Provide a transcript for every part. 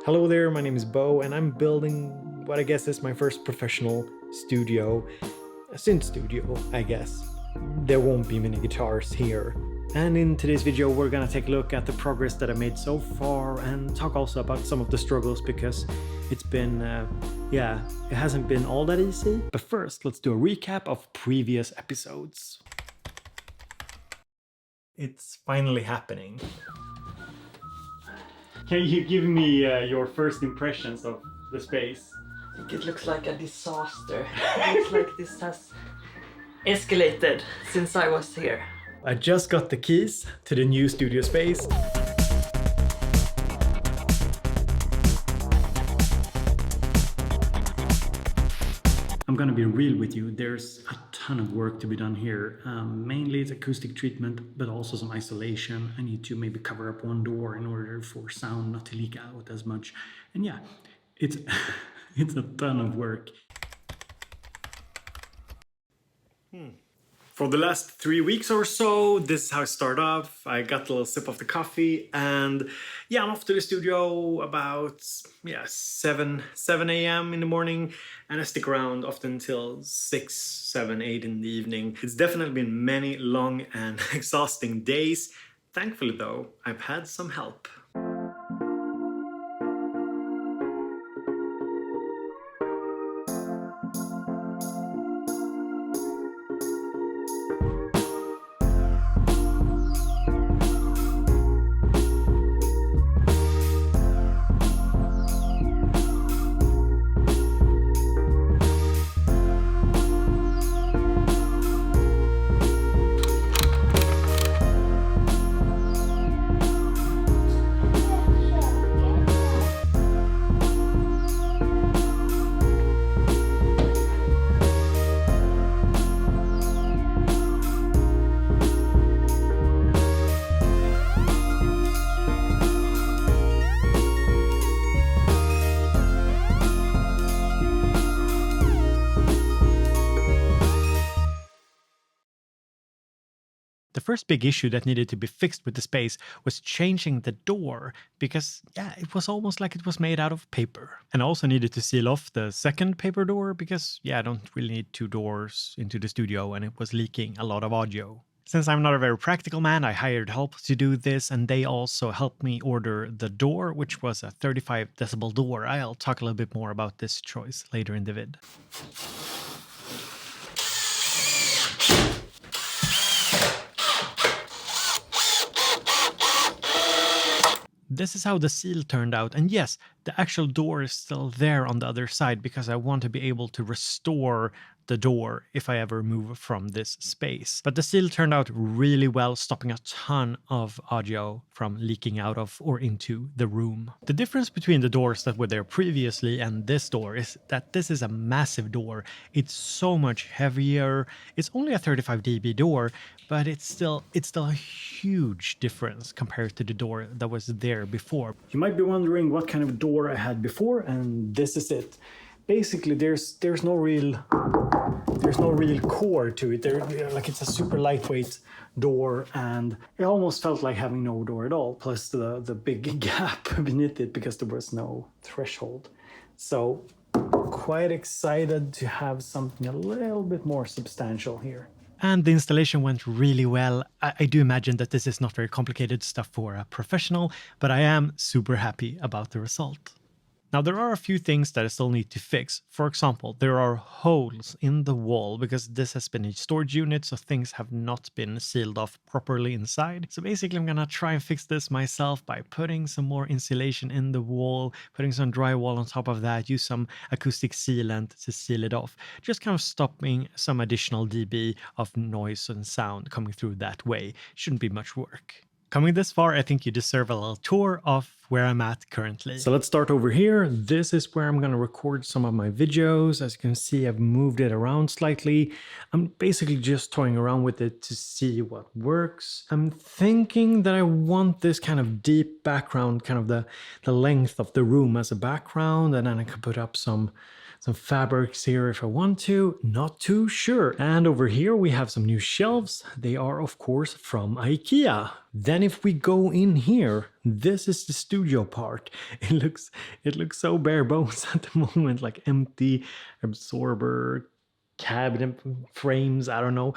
Hello there, my name is Bo and I'm building what I guess is my first professional studio, a synth studio, I guess. There won't be many guitars here. And in today's video we're gonna take a look at the progress that I made so far and talk also about some of the struggles because it's been, it hasn't been all that easy. But first, let's do a recap of previous episodes. It's finally happening. Can you give me your first impressions of the space? I think it looks like a disaster. It looks like this has escalated since I was here. I just got the keys to the new studio space. I'm gonna be real with you, there's a ton of work to be done here. Mainly it's acoustic treatment, but also some isolation. I need to maybe cover up one door in order for sound not to leak out as much. And yeah, it's, it's a ton of work. For the last 3 weeks or so, this is how I start off. I got a little sip of the coffee and yeah, I'm off to the studio about 7 a.m. in the morning and I stick around often till 6, 7, 8 in the evening. It's definitely been many long and exhausting days. Thankfully though, I've had some help. The first big issue that needed to be fixed with the space was changing the door because, it was almost like it was made out of paper. And I also needed to seal off the second paper door because, I don't really need 2 doors into the studio and it was leaking a lot of audio. Since I'm not a very practical man, I hired help to do this and they also helped me order the door, which was a 35 decibel door. I'll talk a little bit more about this choice later in the vid. This is how the seal turned out, and yes, the actual door is still there on the other side because I want to be able to restore the door if I ever move from this space. But the seal turned out really well, stopping a ton of audio from leaking out of or into the room. The difference between the doors that were there previously and this door is that this is a massive door. It's so much heavier. It's only a 35 dB door, but it's still a huge difference compared to the door that was there before. You might be wondering what kind of door I had before, and this is it. Basically, there's no real core to it. Like it's a super lightweight door, and it almost felt like having no door at all. Plus the big gap beneath it because there was no threshold. So quite excited to have something a little bit more substantial here. And the installation went really well. I do imagine that this is not very complicated stuff for a professional, but I am super happy about the result. Now, there are a few things that I still need to fix. For example, there are holes in the wall because this has been a storage unit, so things have not been sealed off properly inside. So basically, I'm gonna try and fix this myself by putting some more insulation in the wall, putting some drywall on top of that, use some acoustic sealant to seal it off, just kind of stopping some additional dB of noise and sound coming through that way. Shouldn't be much work. Coming this far, I think you deserve a little tour of where I'm at currently. So let's start over here. This is where I'm going to record some of my videos. As you can see, I've moved it around slightly. I'm basically just toying around with it to see what works. I'm thinking that I want this kind of deep background, kind of the length of the room as a background, and then I could put up some fabrics here if I want to, not too sure. And over here we have some new shelves. They are of course from IKEA. Then if we go in here, This is the studio part. It looks so bare bones at the moment, like empty absorber cabinet frames, I don't know.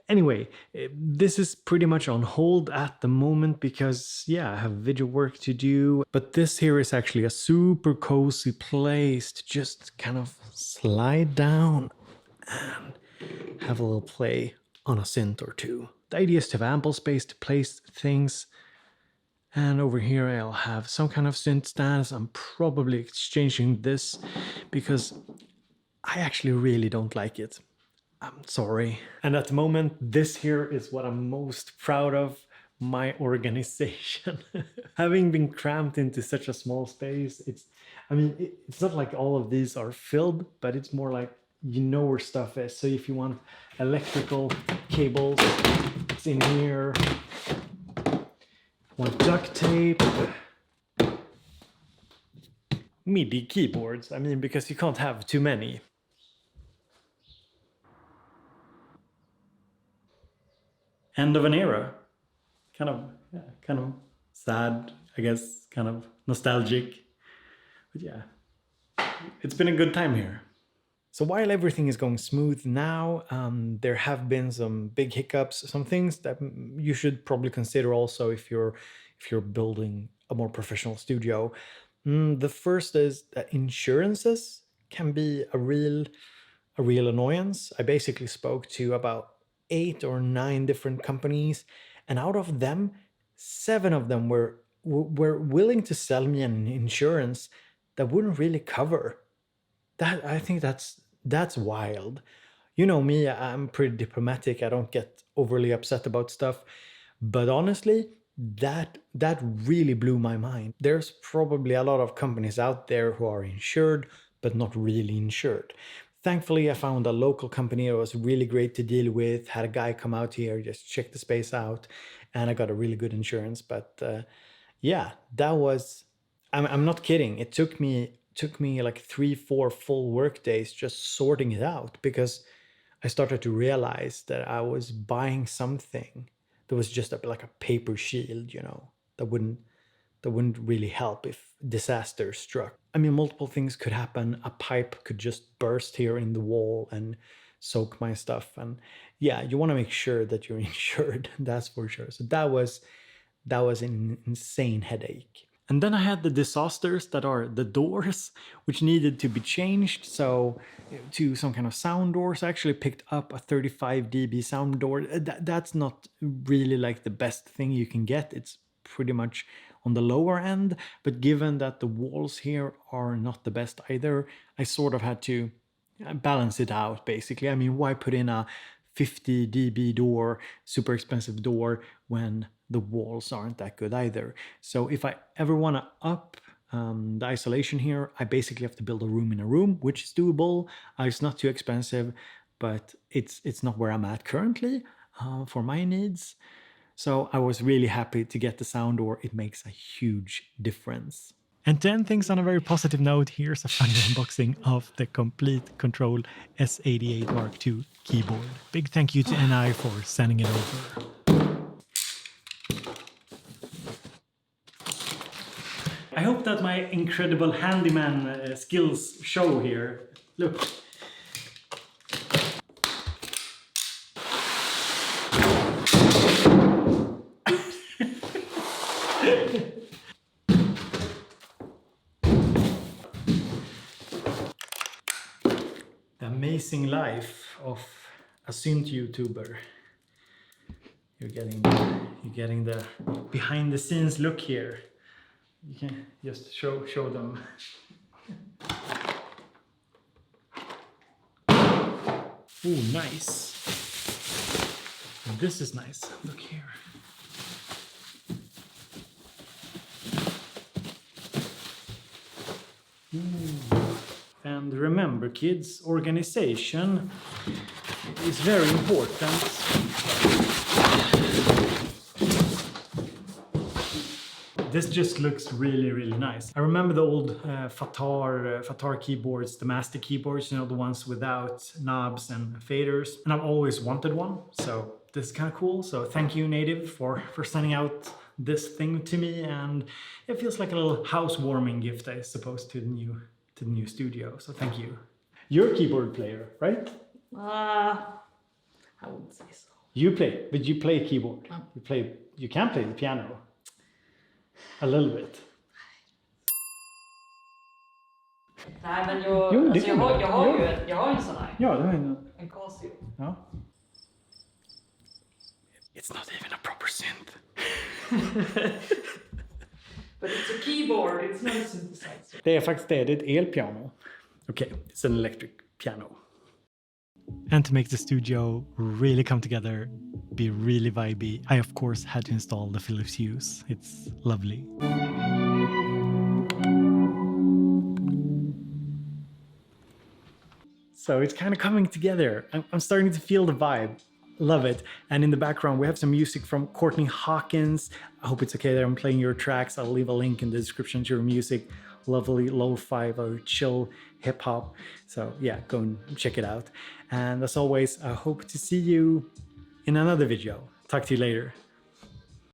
Anyway, this is pretty much on hold at the moment because yeah, I have video work to do. But this here is actually a super cozy place to just kind of slide down and have a little play on a synth or two. The idea is to have ample space to place things. And over here I'll have some kind of synth stands. I'm probably exchanging this because I actually really don't like it. I'm sorry. And at the moment, this here is what I'm most proud of, my organization. Having been cramped into such a small space, it's not like all of these are filled, but it's more like you know where stuff is. So if you want electrical cables, it's in here. Want duct tape, MIDI keyboards, because you can't have too many. End of an era. Kind of sad, I guess, kind of nostalgic. But yeah, it's been a good time here. So while everything is going smooth now, there have been some big hiccups, some things that you should probably consider also if you're building a more professional studio. The first is that insurances can be a real annoyance. I basically spoke to about 8 or 9 different companies, and out of them, 7 of them were willing to sell me an insurance that wouldn't really cover. That, I think that's wild. You know me, I'm pretty diplomatic. I don't get overly upset about stuff. But honestly, that really blew my mind. There's probably a lot of companies out there who are insured, but not really insured. Thankfully, I found a local company that was really great to deal with, had a guy come out here, just check the space out, and I got a really good insurance. But yeah, that was, I'm not kidding. It took me like 3-4 full work days just sorting it out, because I started to realize that I was buying something that was just like a paper shield, that wouldn't really help if disaster struck. Multiple things could happen. A pipe could just burst here in the wall and soak my stuff. And yeah, you want to make sure that you're insured, that's for sure. So that was an insane headache. And then I had the disasters that are the doors, which needed to be changed. So to some kind of sound doors, I actually picked up a 35 dB sound door. That's not really like the best thing you can get. It's pretty much on the lower end. But given that the walls here are not the best either, I sort of had to balance it out, basically. Why put in a 50 dB door, super expensive door, when the walls aren't that good either? So if I ever want to up the isolation here, I basically have to build a room in a room, which is doable. It's not too expensive, but it's not where I'm at currently for my needs. So I was really happy to get the sound door. It makes a huge difference. And to end things on a very positive note, here's a funny unboxing of the Complete Control S88 Mark II keyboard. Big thank you to NI for sending it over. I hope that my incredible handyman skills show here. Look. The amazing life of a synth YouTuber. You're getting the behind the scenes look here. You can just show them. Ooh, nice. This is nice. Look here. Ooh. And remember, kids, organization is very important. This just looks really, really nice. I remember the old Fatar keyboards, the master keyboards, the ones without knobs and faders. And I've always wanted one, so this is kind of cool. So thank you, Native, for sending out this thing to me, and it feels like a little housewarming gift, I suppose, to the new studio. So thank you. You're a keyboard player, right? I wouldn't say so. You play, but you play keyboard. You can play the piano. A little bit. Nej, men Jo, det kan jag har ju en sån här. Ja, det har jag. En Casio. Ja. It's not even a proper synth. But it's a keyboard, it's not a synthesizer. Det är faktiskt det, är ett elpiano. Okay, it's an electric piano. And to make the studio really come together, be really vibey, I of course had to install the Philips Hue. It's lovely. So it's kind of coming together. I'm starting to feel the vibe. Love it. And in the background, we have some music from Courtney Hawkins. I hope it's okay that I'm playing your tracks. I'll leave a link in the description to your music. Lovely lo-fi or chill hip hop. So yeah, go and check it out. And as always, I hope to see you in another video. Talk to you later.